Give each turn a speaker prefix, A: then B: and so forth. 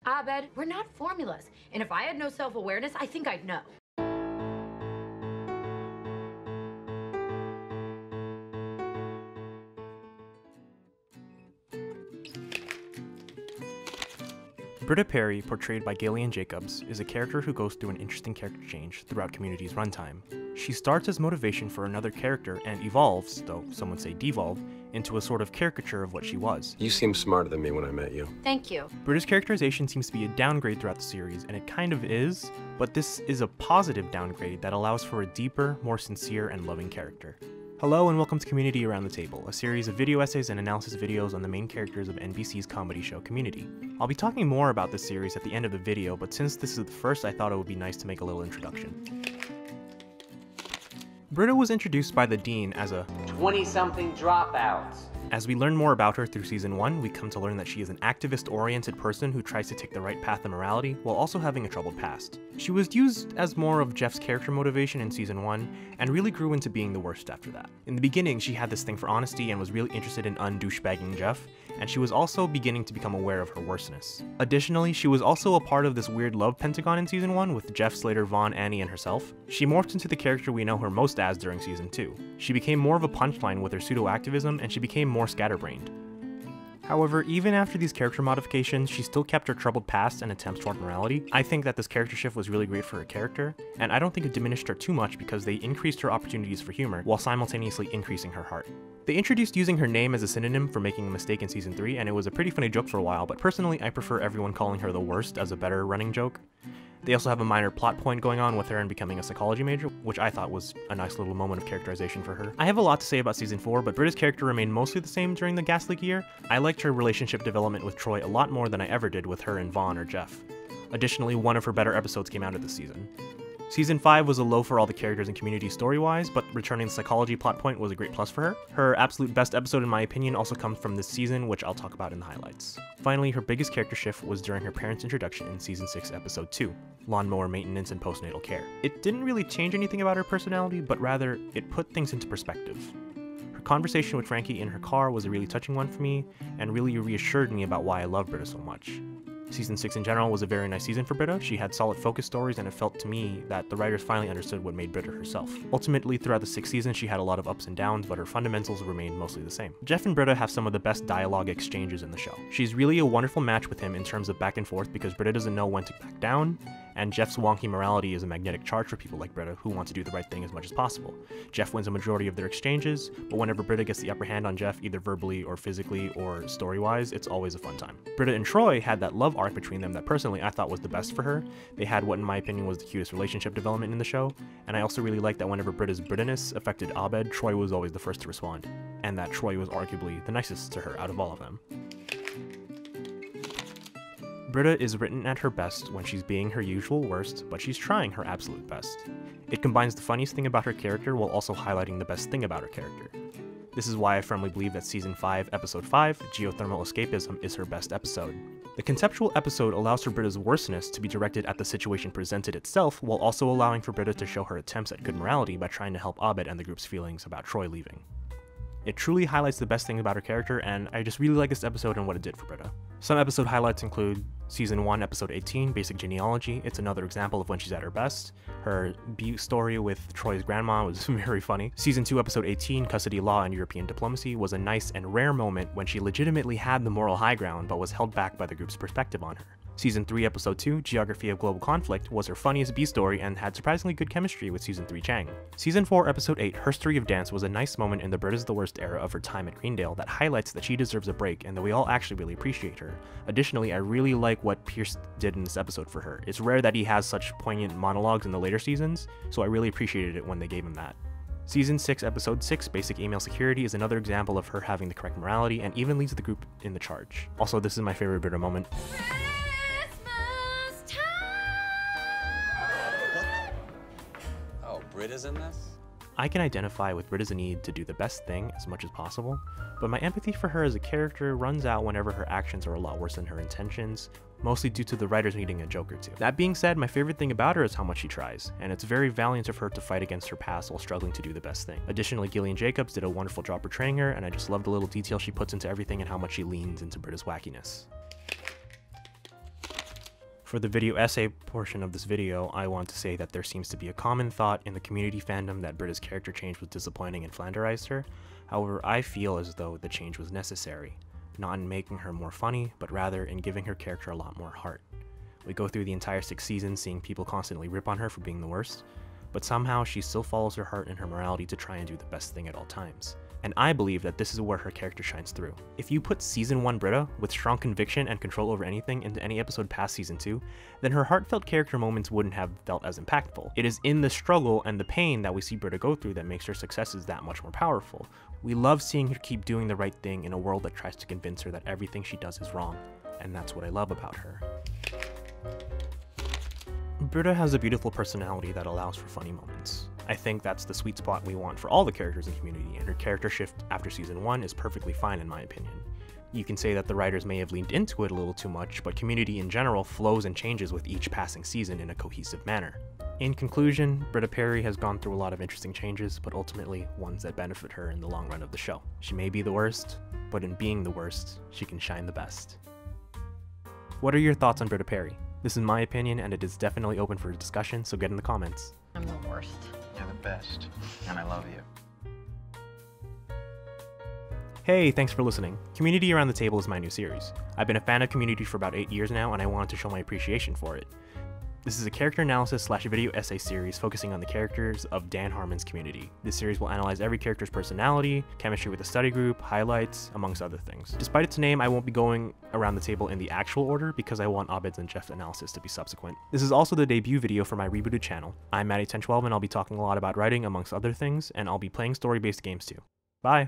A: Abed, we're not formulas. And if I had no self-awareness, I think I'd know.
B: Britta Perry, portrayed by Gillian Jacobs, is a character who goes through an interesting character change throughout Community's runtime. She starts as motivation for another character and evolves, though some would say devolve, into a sort of caricature of what she was.
C: You seemed smarter than me when I met you.
A: Thank you.
B: Britta's characterization seems to be a downgrade throughout the series, and it kind of is, but this is a positive downgrade that allows for a deeper, more sincere, and loving character. Hello and welcome to Community Around the Table, a series of video essays and analysis videos on the main characters of NBC's comedy show Community. I'll be talking more about this series at the end of the video, but since this is the first, I thought it would be nice to make a little introduction. Britta was introduced by the Dean as a
D: 20-something dropout.
B: As we learn more about her through Season 1, we come to learn that she is an activist-oriented person who tries to take the right path of morality while also having a troubled past. She was used as more of Jeff's character motivation in Season 1, and really grew into being the worst after that. In the beginning, she had this thing for honesty and was really interested in undouchebagging Jeff, and she was also beginning to become aware of her worstness. Additionally, she was also a part of this weird love pentagon in Season 1 with Jeff, Slater, Vaughn, Annie, and herself. She morphed into the character we know her most as during Season 2. She became more of a punchline with her pseudo-activism, and she became more scatterbrained. However, even after these character modifications, she still kept her troubled past and attempts toward morality. I think that this character shift was really great for her character, and I don't think it diminished her too much because they increased her opportunities for humor while simultaneously increasing her heart. They introduced using her name as a synonym for making a mistake in Season 3, and it was a pretty funny joke for a while, but personally I prefer everyone calling her the worst as a better running joke. They also have a minor plot point going on with her and becoming a psychology major, which I thought was a nice little moment of characterization for her. I have a lot to say about Season 4, but Britta's character remained mostly the same during the gas leak year. I liked her relationship development with Troy a lot more than I ever did with her and Vaughn or Jeff. Additionally, one of her better episodes came out of this season. Season 5 was a low for all the characters and Community story-wise, but returning the psychology plot point was a great plus for her. Her absolute best episode in my opinion also comes from this season, which I'll talk about in the highlights. Finally, her biggest character shift was during her parents' introduction in Season 6, Episode 2, Lawnmower Maintenance and Postnatal Care. It didn't really change anything about her personality, but rather, it put things into perspective. Her conversation with Frankie in her car was a really touching one for me, and really reassured me about why I love Britta so much. Season 6 in general was a very nice season for Britta. She had solid focus stories, and it felt to me that the writers finally understood what made Britta herself. Ultimately, throughout the 6th season, she had a lot of ups and downs, but her fundamentals remained mostly the same. Jeff and Britta have some of the best dialogue exchanges in the show. She's really a wonderful match with him in terms of back and forth because Britta doesn't know when to back down, and Jeff's wonky morality is a magnetic charge for people like Britta who want to do the right thing as much as possible. Jeff wins a majority of their exchanges, but whenever Britta gets the upper hand on Jeff, either verbally or physically or story-wise, it's always a fun time. Britta and Troy had that love arc between them that personally I thought was the best for her. They had what in my opinion was the cutest relationship development in the show, and I also really liked that whenever Britta's Brittaness affected Abed, Troy was always the first to respond, and that Troy was arguably the nicest to her out of all of them. Britta is written at her best when she's being her usual worst, but she's trying her absolute best. It combines the funniest thing about her character while also highlighting the best thing about her character. This is why I firmly believe that Season 5, Episode 5, Geothermal Escapism, is her best episode. The conceptual episode allows for Britta's worstness to be directed at the situation presented itself, while also allowing for Britta to show her attempts at good morality by trying to help Abed and the group's feelings about Troy leaving. It truly highlights the best thing about her character, and I just really like this episode and what it did for Britta. Some episode highlights include Season 1, Episode 18, Basic Genealogy. It's another example of when she's at her best. Her Butte story with Troy's grandma was very funny. Season 2, Episode 18, Custody Law and European Diplomacy, was a nice and rare moment when she legitimately had the moral high ground but was held back by the group's perspective on her. Season 3, Episode 2, Geography of Global Conflict, was her funniest B-story and had surprisingly good chemistry with Season 3 Chang. Season 4, Episode 8, Herstory of Dance, was a nice moment in the Britta's the Worst era of her time at Greendale that highlights that she deserves a break and that we all actually really appreciate her. Additionally, I really like what Pierce did in this episode for her. It's rare that he has such poignant monologues in the later seasons, so I really appreciated it when they gave him that. Season 6, Episode 6, Basic Email Security, is another example of her having the correct morality and even leads the group in the charge. Also, this is my favorite Britta moment.
D: Britta's in this?
B: I can identify with Britta's need to do the best thing as much as possible, but my empathy for her as a character runs out whenever her actions are a lot worse than her intentions, mostly due to the writers needing a joke or two. That being said, my favorite thing about her is how much she tries, and it's very valiant of her to fight against her past while struggling to do the best thing. Additionally, Gillian Jacobs did a wonderful job portraying her, and I just love the little detail she puts into everything and how much she leans into Britta's wackiness. For the video essay portion of this video, I want to say that there seems to be a common thought in the community fandom that Britta's character change was disappointing and flanderized her. However, I feel as though the change was necessary, not in making her more funny, but rather in giving her character a lot more heart. We go through the entire 6 seasons seeing people constantly rip on her for being the worst, but somehow she still follows her heart and her morality to try and do the best thing at all times. And I believe that this is where her character shines through. If you put Season 1 Britta, with strong conviction and control over anything, into any episode past Season 2, then her heartfelt character moments wouldn't have felt as impactful. It is in the struggle and the pain that we see Britta go through that makes her successes that much more powerful. We love seeing her keep doing the right thing in a world that tries to convince her that everything she does is wrong, and that's what I love about her. Britta has a beautiful personality that allows for funny moments. I think that's the sweet spot we want for all the characters in Community, and her character shift after Season 1 is perfectly fine in my opinion. You can say that the writers may have leaned into it a little too much, but Community in general flows and changes with each passing season in a cohesive manner. In conclusion, Britta Perry has gone through a lot of interesting changes, but ultimately ones that benefit her in the long run of the show. She may be the worst, but in being the worst, she can shine the best. What are your thoughts on Britta Perry? This is my opinion, and it is definitely open for discussion, so get in the comments.
A: I'm the worst.
E: You're the best, and I love you.
B: Hey, thanks for listening. Community Around the Table is my new series. I've been a fan of Community for about 8 years now, and I wanted to show my appreciation for it. This is a character analysis / video essay series focusing on the characters of Dan Harmon's Community. This series will analyze every character's personality, chemistry with the study group, highlights, amongst other things. Despite its name, I won't be going around the table in the actual order because I want Abed's and Jeff's analysis to be subsequent. This is also the debut video for my rebooted channel. I'm Maddie1012 and I'll be talking a lot about writing amongst other things, and I'll be playing story-based games too. Bye!